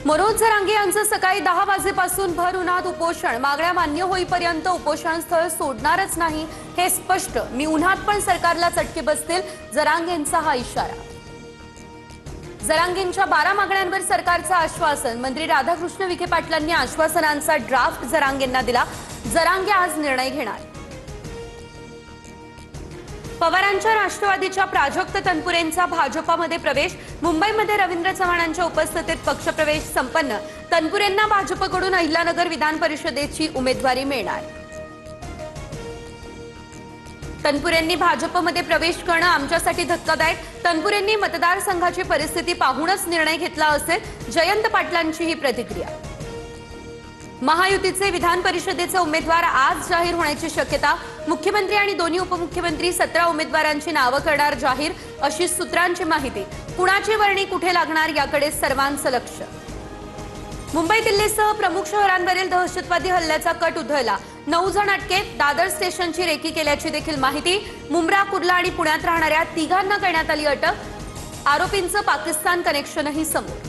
मनोज जरांगे यांचं सकाळी 10 वाजेपासून भर उन्हात उपोषण, मागण्या मान्य होईपर्यंत उपोषण स्थळ सोडणारच नाही हे स्पष्ट. मी उन्हात पण सरकारला चटके बसतील, जरांगेंचा हा इशारा. जरांगेंच्या 12 मागण्यांवर सरकारचं आश्वासन. मंत्री राधाकृष्ण विखे पाटलांनी आश्वासनांचा ड्राफ्ट जरांगेंना दिला. जरांगे आज निर्णय घेणार. पवारांच्या राष्ट्रवादीच्या प्राजक्त तनपुरेंचा भाजपामध्ये प्रवेश. मुंबईमध्ये रवींद्र चव्हाणांच्या उपस्थितीत पक्षप्रवेश संपन्न. तनपुरेंना भाजपकडून अहिल्यानगर विधान परिषदेची उमेदवारी मिळणार. तनपुरेंनी भाजपमध्ये प्रवेश करणं आमच्यासाठी धक्कादायक. तनपुरेंनी मतदारसंघाची परिस्थिती पाहूनच निर्णय घेतला असेल, जयंत पाटलांची ही प्रतिक्रिया. महायुतीचे विधान परिषदेचे उमेदवार आज जाहीर होण्याची शक्यता. मुख्यमंत्री आणि दोन्ही उपमुख्यमंत्री 17 उमेदवारांची नावं करणार जाहीर, अशी सूत्रांची माहिती. कुणाची वर्णी कुठे लागणार याकडे सर्वांचं लक्ष. मुंबई दिल्लीसह प्रमुख शहरांवरील दहशतवादी हल्ल्याचा कट उधळला. 9 जण अटकेत. दादर स्टेशनची रेकी केल्याची देखील माहिती. मुंब्रा, कुर्ला आणि पुण्यात राहणाऱ्या 3घांना करण्यात आली अटक. आरोपींचं पाकिस्तान कनेक्शनही समोर.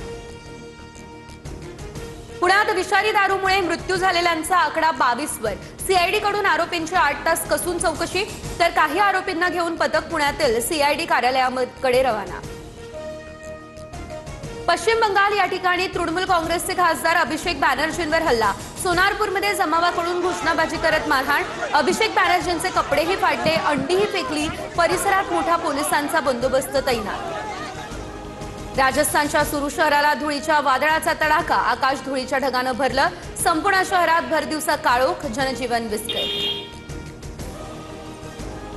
पुण्यात विषारी दारूमुळे मृत्यू झालेल्यांचा आकडा 22 वर. सीआयडी कडून आरोपींची 8 तास कसून चौकशी, तर काही आरोपींना घेऊन पथक पुण्यातील सीआयडी कार्यालयाकडे रवाना. पश्चिम बंगाल या ठिकाणी तृणमूल काँग्रेसचे खासदार अभिषेक बॅनर्जींवर हल्ला. सोनारपूरमध्ये जमावाकडून घोषणाबाजी करत मारहाण. अभिषेक बॅनर्जींचे कपडेही फाडले, अंडीही फेकली. परिसरात मोठा पोलिसांचा बंदोबस्त तैनात. राजस्थानच्या सुरू शहराला धुळीच्या वादळाचा तडाखा. आकाश धुळीच्या ढगानं भरलं. संपूर्ण शहरात भरदिवसा काळोख, जनजीवन विस्कळीत.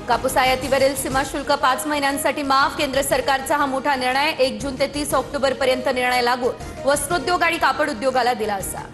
कापूस आयातीवरील सीमा शुल्क 5 महिन्यांसाठी माफ. केंद्र सरकारचा हा मोठा निर्णय. 1 जून ते 30 ऑक्टोबर पर्यंत निर्णय लागू. वस्त्रोद्योग आणि कापड उद्योगाला दिलासा.